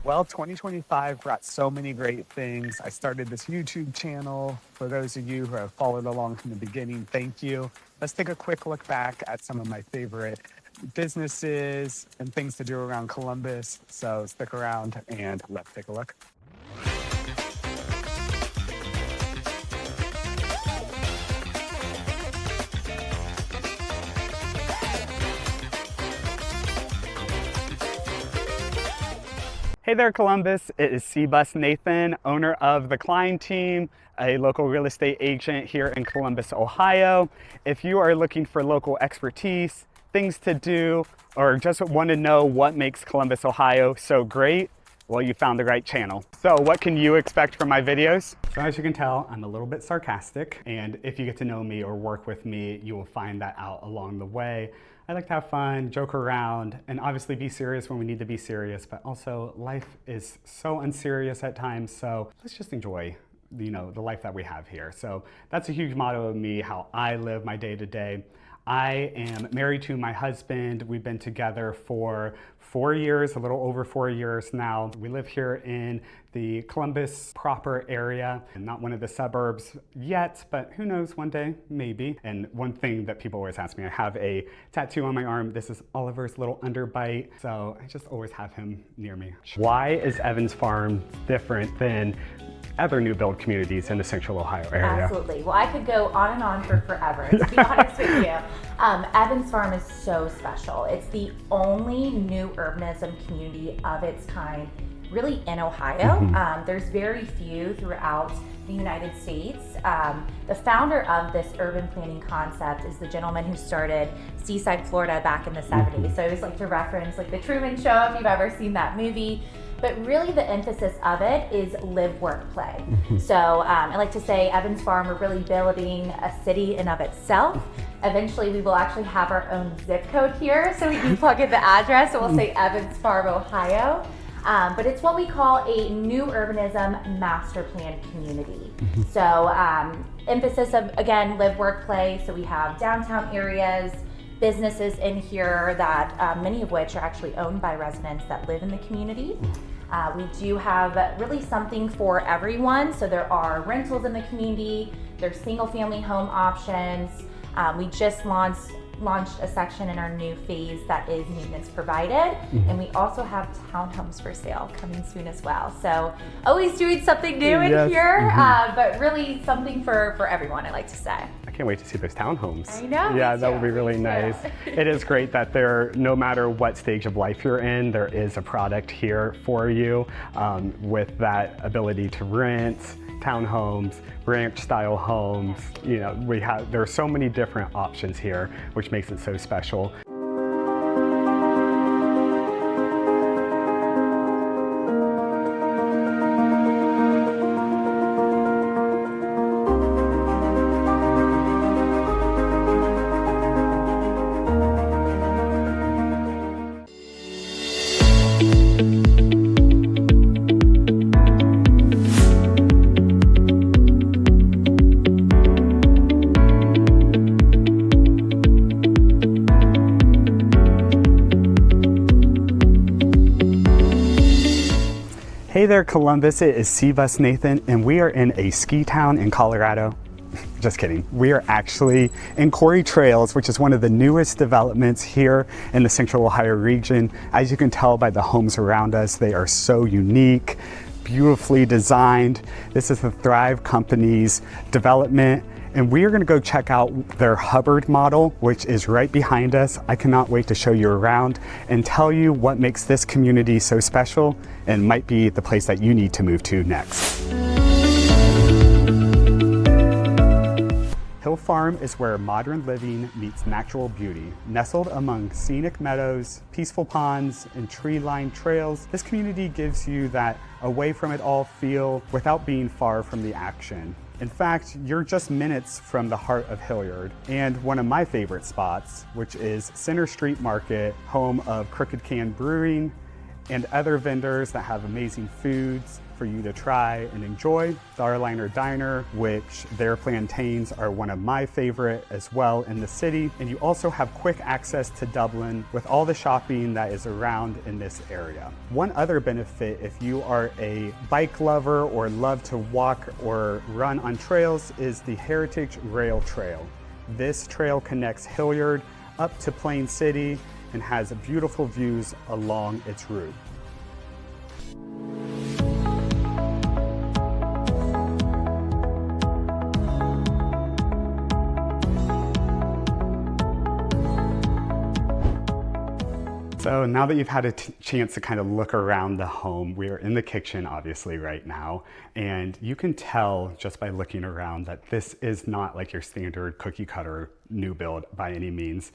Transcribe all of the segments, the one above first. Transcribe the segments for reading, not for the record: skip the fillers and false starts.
Well, 2025 brought so many great things. I started this YouTube channel. For those of you who have followed along from the beginning, thank you. Let's take a quick look back at some of my favorite businesses and things to do around Columbus. So stick around and let's take a look. Hey there, Columbus. It is C-Bus Nathan, owner of the Klein team, a local real estate agent here in Columbus, Ohio. If you are looking for local expertise, things to do, or just want to know what makes Columbus, Ohio so great, well, you found the right channel. So what can you expect from my videos? So as you can tell, I'm a little bit sarcastic, and if you get to know me or work with me, you will find that out along the way. I like to have fun, joke around, and obviously be serious when we need to be serious, but also life is so unserious at times, so let's just enjoy the life that we have here. So that's a huge motto of me, how I live my day to day. I am married to my husband. We've been together for 4 years, a little over 4 years now. We live here in the Columbus proper area, and not one of the suburbs yet, but who knows, one day, maybe. And one thing that people always ask me, I have a tattoo on my arm. This is Oliver's little underbite, so I just always have him near me. Why is Evans Farm different than other new build communities in the Central Ohio area? Absolutely. Well, I could go on and on for forever, to be honest with you. Evans Farm is so special. It's the only new urbanism community of its kind really in Ohio. There's very few throughout the United States. The founder of this urban planning concept is the gentleman who started Seaside, Florida back in the 70s. So I always like to reference like the Truman Show, if you've ever seen that movie. But really the emphasis of it is live, work, play. So I like to say Evans Farm, we're really building a city in of itself. Eventually we will actually have our own zip code here, so we can plug in the address and we'll say Evans Farm, Ohio. But it's what we call a new urbanism master plan community. So emphasis of, again, live, work, play. So we have downtown areas, businesses in here that many of which are actually owned by residents that live in the community. We do have really something for everyone. So there are rentals in the community, there's single family home options. We just launched a section in our new phase that is maintenance provided, and we also have townhomes for sale coming soon as well. So always doing something new in here, but really something for everyone, I like to say. I can't wait to see those townhomes. I know. Yeah, that would be really nice. It is great that no matter what stage of life you're in, there is a product here for you with that ability to rent, townhomes, ranch style homes. There are so many different options here, which makes it so special. Hey there, Columbus. It is C-Bus Nathan, and we are in a ski town in Colorado. Just kidding. We are actually in Quarry Trails, which is one of the newest developments here in the Central Ohio region. As you can tell by the homes around us, they are so unique, beautifully designed. This is the Thrive Company's development, and we are going to go check out their Hubbard model, which is right behind us. I cannot wait to show you around and tell you what makes this community so special and might be the place that you need to move to next. Hill Farm is where modern living meets natural beauty. Nestled among scenic meadows, peaceful ponds, and tree-lined trails, this community gives you that away from it all feel without being far from the action. In fact, you're just minutes from the heart of Hilliard and one of my favorite spots, which is Center Street Market, home of Crooked Can Brewing and other vendors that have amazing foods, for you to try and enjoy. The Arliner Diner, which their plantains are one of my favorite as well in the city. And you also have quick access to Dublin with all the shopping that is around in this area. One other benefit, if you are a bike lover or love to walk or run on trails, is the Heritage Rail Trail. This trail connects Hilliard up to Plain City and has beautiful views along its route. So now that you've had a chance to kind of look around the home, we are in the kitchen obviously right now, and you can tell just by looking around that this is not like your standard cookie cutter new build by any means.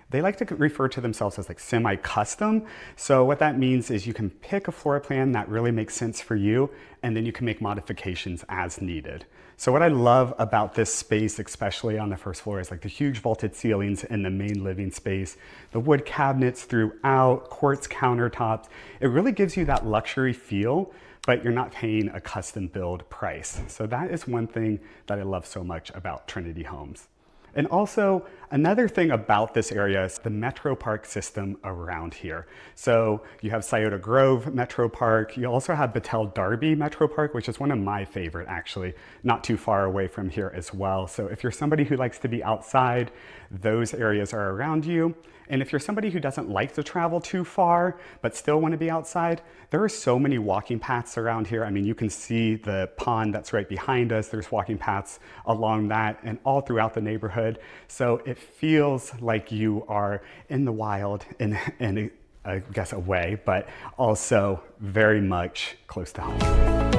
They like to refer to themselves as like semi-custom. So what that means is you can pick a floor plan that really makes sense for you, and then you can make modifications as needed. So what I love about this space, especially on the first floor, is like the huge vaulted ceilings in the main living space, the wood cabinets throughout, quartz countertops. It really gives you that luxury feel, but you're not paying a custom build price. So that is one thing that I love so much about Trinity Homes. And also, another thing about this area is the Metro Park system around here. So you have Scioto Grove Metro Park. You also have Battelle Darby Metro Park, which is one of my favorite, actually, not too far away from here as well. So if you're somebody who likes to be outside, those areas are around you. And if you're somebody who doesn't like to travel too far, but still want to be outside, there are so many walking paths around here. I mean, you can see the pond that's right behind us. There's walking paths along that and all throughout the neighborhood. So it feels like you are in the wild in I guess a way, but also very much close to home.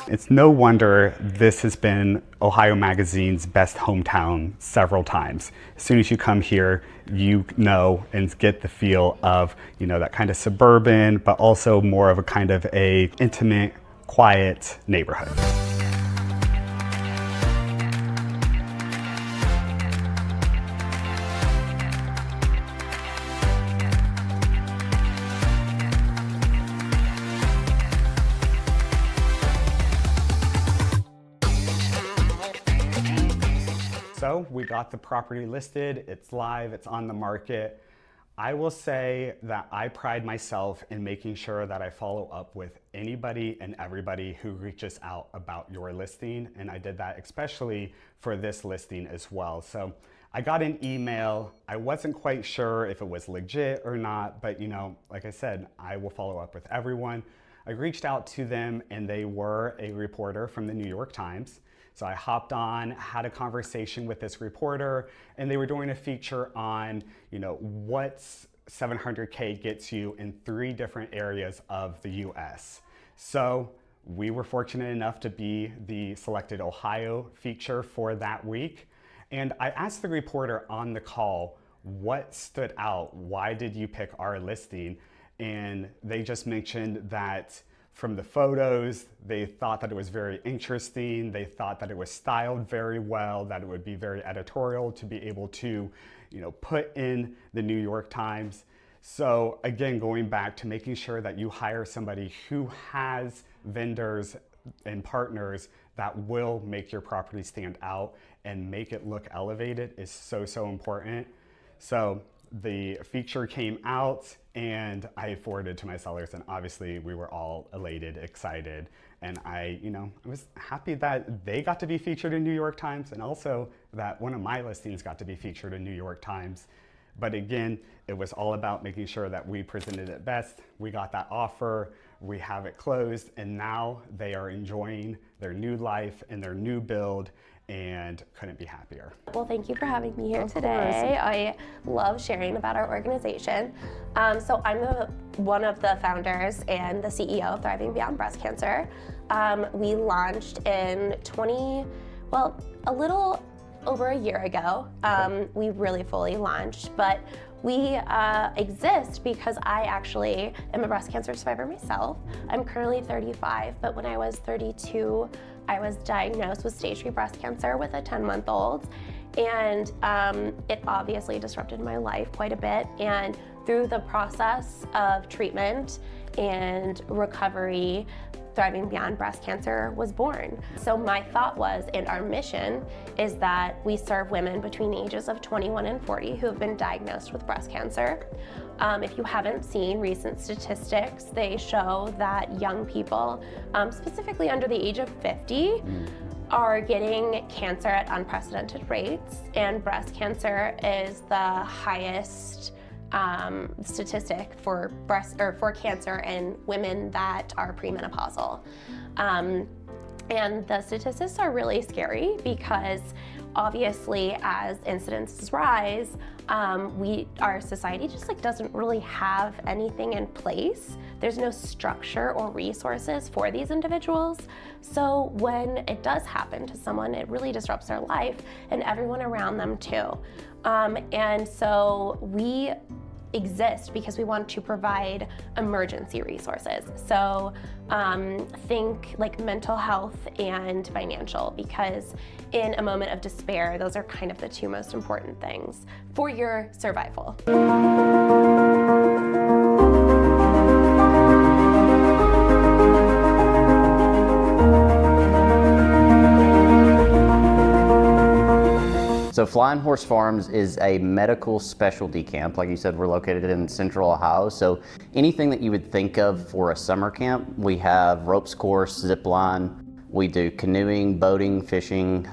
It's no wonder this has been Ohio Magazine's best hometown several times. As soon as you come here, you know and get the feel of, you know, that kind of suburban, but also more of a kind of a intimate, quiet neighborhood. So we got the property listed, it's live, it's on the market. I will say that I pride myself in making sure that I follow up with anybody and everybody who reaches out about your listing. And I did that especially for this listing as well. So I got an email. I wasn't quite sure if it was legit or not, but you know, like I said, I will follow up with everyone. I reached out to them and they were a reporter from the New York Times. So I hopped on, had a conversation with this reporter, and they were doing a feature on, you know, what 700K gets you in 3 different areas of the US. So we were fortunate enough to be the selected Ohio feature for that week. And I asked the reporter on the call, what stood out? Why did you pick our listing? And they just mentioned that from the photos, they thought that it was very interesting. They thought that it was styled very well, that it would be very editorial to be able to, you know, put in the New York Times. So again, going back to making sure that you hire somebody who has vendors and partners that will make your property stand out and make it look elevated is so, so important. So the feature came out and I forwarded to my sellers, and obviously we were all elated, excited, and I was happy that they got to be featured in New York Times and also that one of my listings got to be featured in New York Times. But again, it was all about making sure that we presented it best. We got that offer, we have it closed, and now they are enjoying their new life and their new build, and couldn't be happier. Well, thank you for having me here today. I love sharing about our organization. So I'm one of the founders and the CEO of Thriving Beyond Breast Cancer. We launched in a little over a year ago. We really fully launched, but we exist because I actually am a breast cancer survivor myself. I'm currently 35, but when I was 32, I was diagnosed with stage 3 breast cancer with a 10-month-old. And it obviously disrupted my life quite a bit. And through the process of treatment and recovery, Thriving Beyond Breast Cancer was born. So my thought was, and our mission is that we serve women between the ages of 21 and 40 who have been diagnosed with breast cancer. If you haven't seen recent statistics, they show that young people, specifically under the age of 50, are getting cancer at unprecedented rates, and breast cancer is the highest statistic for cancer in women that are premenopausal. And the statistics are really scary because obviously as incidences rise, our society just doesn't really have anything in place. There's no structure or resources for these individuals. So when it does happen to someone, it really disrupts their life and everyone around them too. And so we exist because we want to provide emergency resources. So think like mental health and financial, because in a moment of despair, those are kind of the two most important things for your survival. So Flying Horse Farms is a medical specialty camp. Like you said, we're located in Central Ohio. So anything that you would think of for a summer camp, we have ropes course, zip line, we do canoeing, boating, fishing,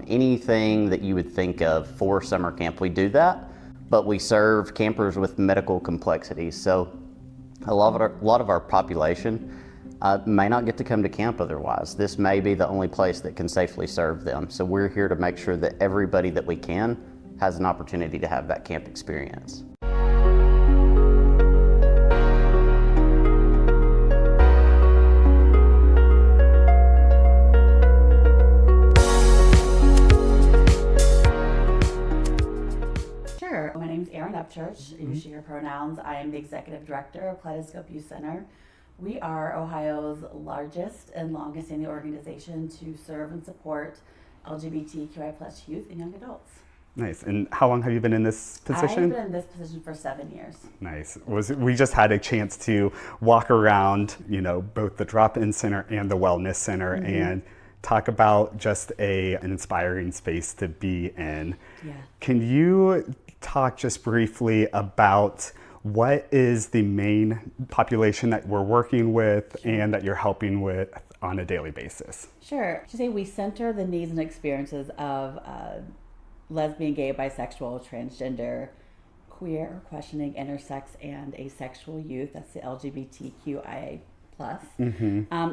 anything that you would think of for summer camp, we do that. But we serve campers with medical complexities. So a lot of our population may not get to come to camp otherwise. This may be the only place that can safely serve them. So we're here to make sure that everybody that we can has an opportunity to have that camp experience. Sure. My name is Erin Upchurch. You she, her pronouns. I am the Executive Director of Kaleidoscope Youth Center. We are Ohio's largest and longest standing organization to serve and support LGBTQI+ youth and young adults. Nice. And how long have you been in this position? I've been in this position for 7 years. Nice. We just had a chance to walk around, both the drop-in center and the wellness center and talk about just an inspiring space to be in. Yeah. Can you talk just briefly about what is the main population that we're working with and that you're helping with on a daily basis? Sure. To say we center the needs and experiences of lesbian, gay, bisexual, transgender, queer, questioning, intersex, and asexual youth. That's the LGBTQIA+,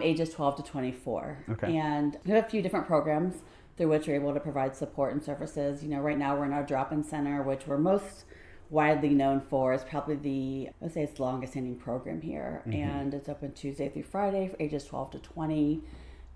ages 12 to 24. Okay. And we have a few different programs through which we're able to provide support and services. Right now we're in our drop-in center, which we're most widely known for is probably it's the longest standing program here. And it's open Tuesday through Friday for ages 12 to 20.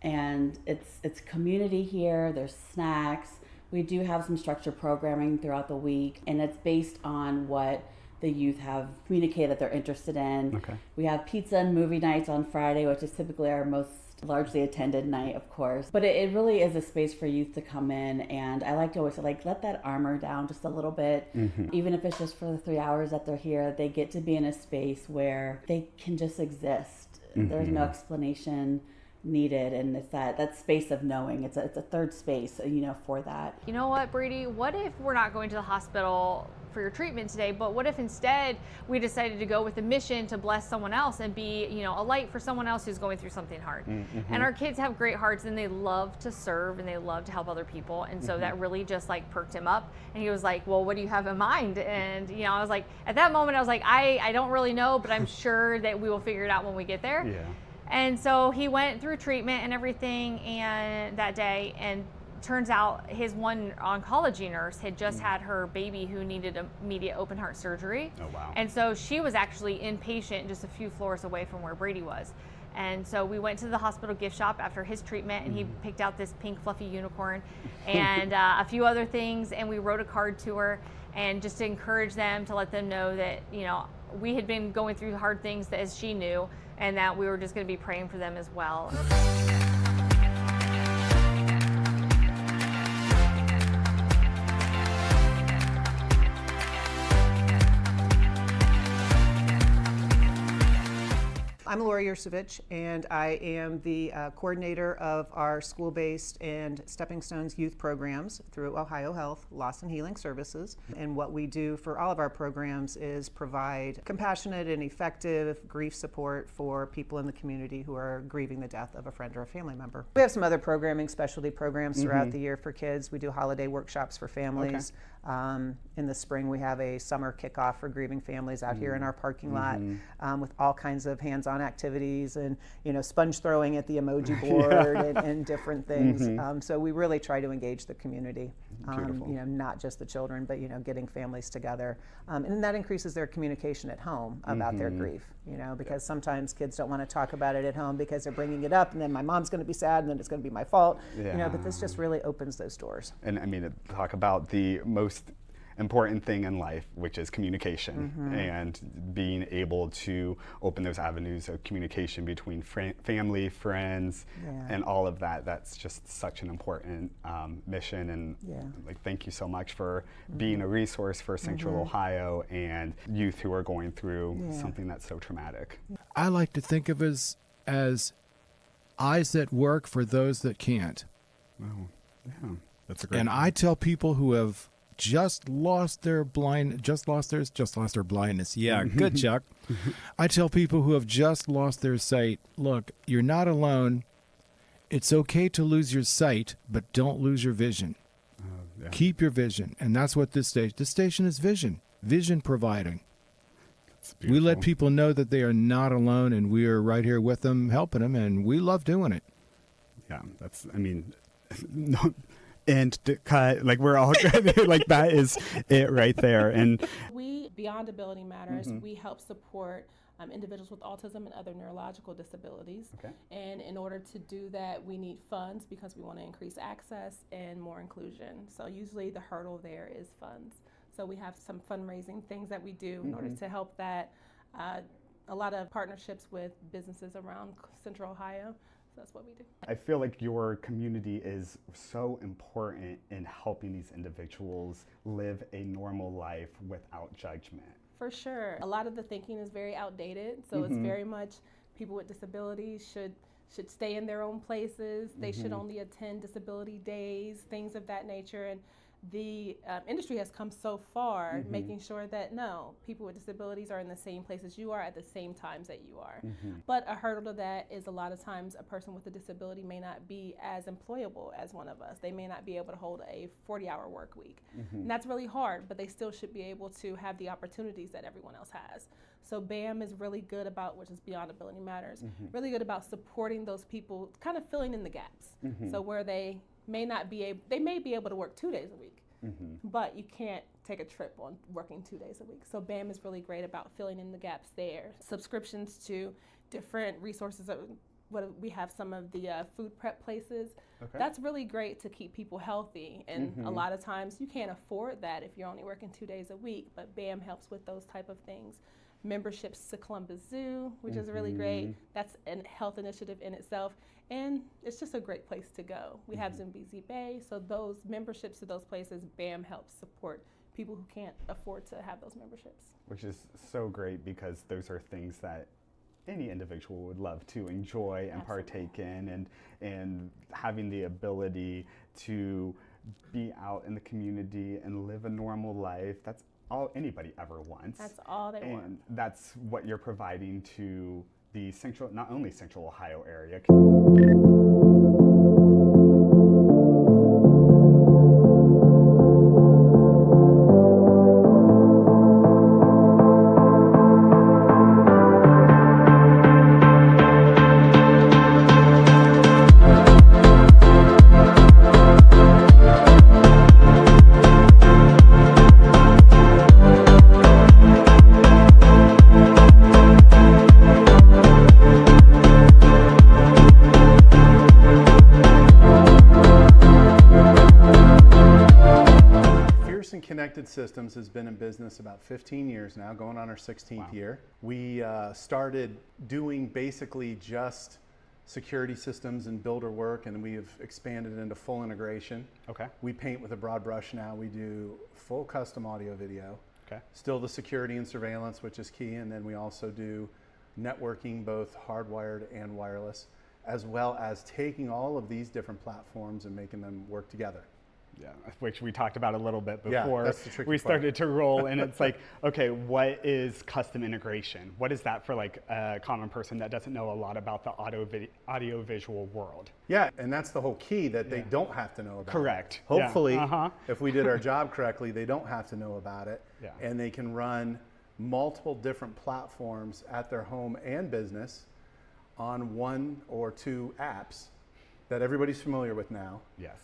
And it's community here. There's snacks. We do have some structured programming throughout the week, and it's based on what the youth have communicated that they're interested in. Okay. We have pizza and movie nights on Friday, which is typically our most largely attended night, of course. But it really is a space for youth to come in, and I like to always say, let that armor down just a little bit. Even if it's just for the 3 hours that they're here, they get to be in a space where they can just exist. There's no explanation needed, and it's that space of knowing. It's a third space, for that. You know what, Brady? What if we're not going to the hospital for your treatment today, but what if instead we decided to go with a mission to bless someone else and be, a light for someone else who's going through something hard? And our kids have great hearts and they love to serve and they love to help other people. And so that really just perked him up. And he was like, well, what do you have in mind? And, I was like, at that moment, I was like, I don't really know, but I'm sure that we will figure it out when we get there. Yeah. And so he went through treatment and everything and that day, and turns out his one oncology nurse had just had her baby who needed immediate open heart surgery. Oh, wow. And so she was actually inpatient just a few floors away from where Brady was. And so we went to the hospital gift shop after his treatment, and he picked out this pink fluffy unicorn and a few other things, and we wrote a card to her, and just to encourage them, to let them know that, you know, we had been going through hard things as she knew, and that we were just going to be praying for them as well. I'm Lori Yersovich, and I am the coordinator of our school-based and Stepping Stones youth programs through Ohio Health Loss and Healing Services. And what we do for all of our programs is provide compassionate and effective grief support for people in the community who are grieving the death of a friend or a family member. We have some other programming, specialty programs throughout the year for kids. We do holiday workshops for families. In the spring, we have a summer kickoff for grieving families out here in our parking lot with all kinds of hands-on activities and, you know, sponge throwing at the emoji board and different things. So we really try to engage the community, you know, not just the children, but, you know, getting families together. And that increases their communication at home about their grief, you know, because sometimes kids don't want to talk about it at home because they're bringing it up, and then my mom's going to be sad, and then it's going to be my fault, you know, but this just really opens those doors. And I mean, talk about the most important thing in life, which is communication, and being able to open those avenues of communication between family, friends, and all of that. That's just such an important mission, and like, thank you so much for being a resource for Central Ohio and youth who are going through something that's so traumatic. I like to think of as eyes at work for those that can't. Oh, yeah, that's a great. And I tell people who have just lost their blindness. Yeah, good, Chuck. I tell people who have just lost their sight, look, you're not alone. It's okay to lose your sight, but don't lose your vision. Keep your vision. And that's what this station is vision providing. We let people know that they are not alone, and we are right here with them, helping them, and we love doing it. Yeah, that's, I mean, no, and to cut, like, we're all like, that is it right there. And we, Beyond Ability Matters, we help support individuals with autism and other neurological disabilities. And in order to do that, we need funds because we want to increase access and more inclusion. So usually the hurdle there is funds. So we have some fundraising things that we do in order to help that. A lot of partnerships with businesses around Central Ohio. So that's what we do. I feel like your community is so important in helping these individuals live a normal life without judgment. For sure. A lot of the thinking is very outdated. So it's very much people with disabilities should stay in their own places. They should only attend disability days, things of that nature. And the industry has come so far, making sure that no, people with disabilities are in the same places you are at the same times that you are. But a hurdle to that is a lot of times a person with a disability may not be as employable as one of us. They may not be able to hold a 40-hour work week. And that's really hard, but they still should be able to have the opportunities that everyone else has. So BAM is really good about, which is Beyond Ability Matters, really good about supporting those people, kind of filling in the gaps. So where they may be able to work 2 days a week, but you can't take a trip on working 2 days a week. So BAM is really great about filling in the gaps there. Subscriptions to different resources. We have some of the food prep places. That's really great to keep people healthy. And a lot of times you can't afford that if you're only working 2 days a week, but BAM helps with those type of things. Memberships to Columbus Zoo, which is really great. That's a health initiative in itself. And it's just a great place to go. We have Zimbizi Bay, so those memberships to those places, BAM helps support people who can't afford to have those memberships. Which is so great, because those are things that any individual would love to enjoy and partake in, and having the ability to be out in the community and live a normal life. That's all anybody ever wants. That's all they want. And that's what you're providing to the not only Central Ohio area. Connected Systems has been in business about 15 years now, going on our 16th year. We started doing basically just security systems and builder work, and we've expanded into full integration. Okay. We paint with a broad brush now. We do full custom audio video. Okay. Still the security and surveillance, which is key, and then we also do networking, both hardwired and wireless, as well as taking all of these different platforms and making them work together. Yeah, which we talked about a little bit Yeah, before that's the tricky we part. started to roll, and it's like, okay, what is custom integration? What is that for like a common person that doesn't know a lot about the audio visual world? Yeah, and that's the whole key, that they don't have to know about Correct. it. Hopefully, Yeah. if we did our job correctly, they don't have to know about it, Yeah. and they can run multiple different platforms at their home and business on 1 or 2 apps that everybody's familiar with now. Yes.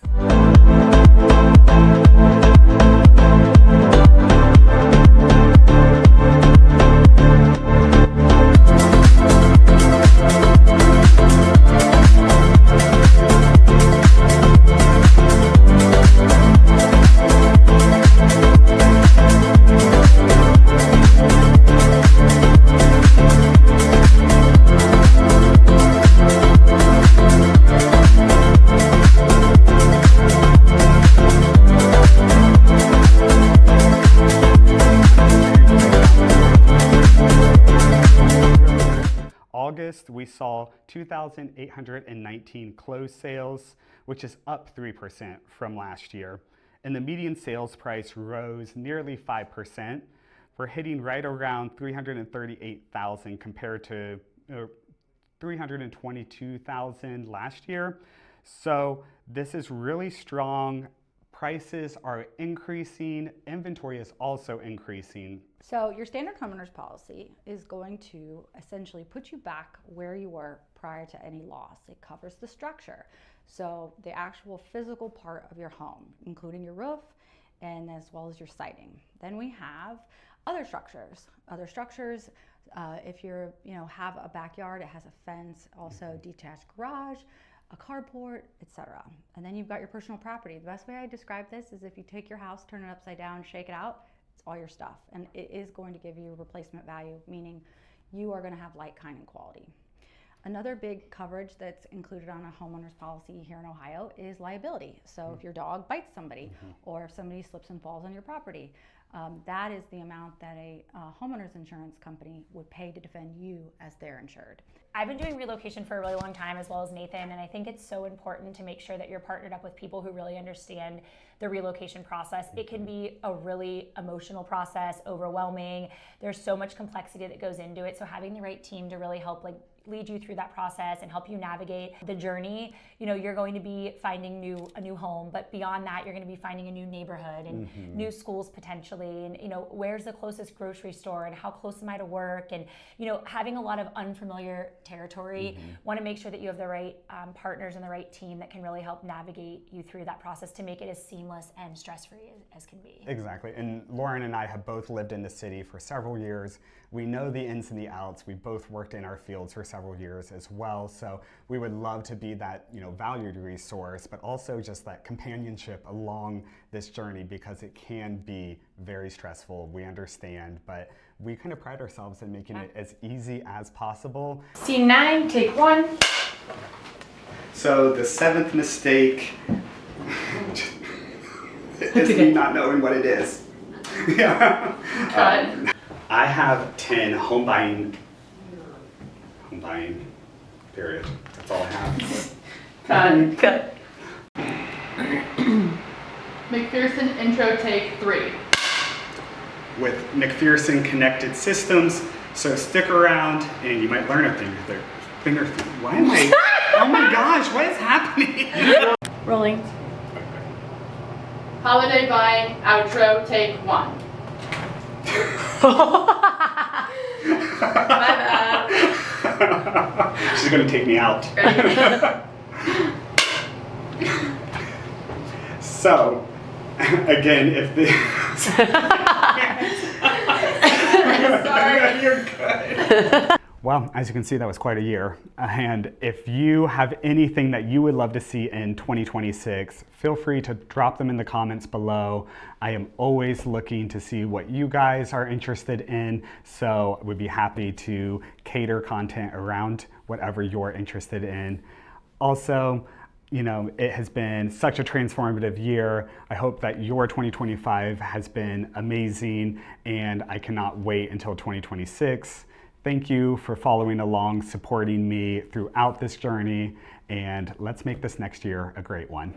August, we saw 2,819 closed sales, which is up 3% from last year. And the median sales price rose nearly 5%. We're hitting right around 338,000 compared to 322,000 last year. So this is really strong. Prices are increasing. Inventory is also increasing. So your standard homeowners policy is going to essentially put you back where you were prior to any loss. It covers the structure. So the actual physical part of your home, including your roof and as well as your siding. Then we have other structures. If you're, have a backyard, it has a fence, also detached garage, a carport, etc. And then you've got your personal property. The best way I describe this is if you take your house, turn it upside down, shake it out, it's all your stuff. And it is going to give you replacement value, meaning you are going to have like, kind, and quality. Another big coverage that's included on a homeowner's policy here in Ohio is liability. So if your dog bites somebody or if somebody slips and falls on your property, that is the amount that a homeowner's insurance company would pay to defend you as their insured. I've been doing relocation for a really long time, as well as Nathan, and I think it's so important to make sure that you're partnered up with people who really understand the relocation process. It can be a really emotional process, overwhelming. There's so much complexity that goes into it, so having the right team to really help lead you through that process and help you navigate the journey. You're going to be finding a new home, but beyond that, you're going to be finding a new neighborhood and new schools potentially, and where's the closest grocery store and how close am I to work, and having a lot of unfamiliar territory. Want to make sure that you have the right partners and the right team that can really help navigate you through that process to make it as seamless and stress-free as can be. Exactly, and Lauren and I have both lived in the city for several years. We know the ins and the outs. We both worked in our fields for several years as well, so we would love to be that valued resource, but also just that companionship along this journey, because it can be very stressful. We understand, but we kind of pride ourselves in making it as easy as possible. Scene 9, take 1. So the 7th mistake is me not knowing what it is. Yeah. I have 10 home buying, period. That's all I have. Cut. McPherson intro, take 3. With McPherson Connected Systems, so stick around and you might learn a thing or two. Why am I? Oh my gosh, what is happening? Rolling. Holiday buying outro, take 1. My bad. She's gonna take me out. So, again, if the Sorry. You're good. Well, as you can see, that was quite a year. And if you have anything that you would love to see in 2026, feel free to drop them in the comments below. I am always looking to see what you guys are interested in, so I would be happy to cater content around whatever you're interested in. Also, you know, it has been such a transformative year. I hope that your 2025 has been amazing, and I cannot wait until 2026. Thank you for following along, supporting me throughout this journey, and let's make this next year a great one.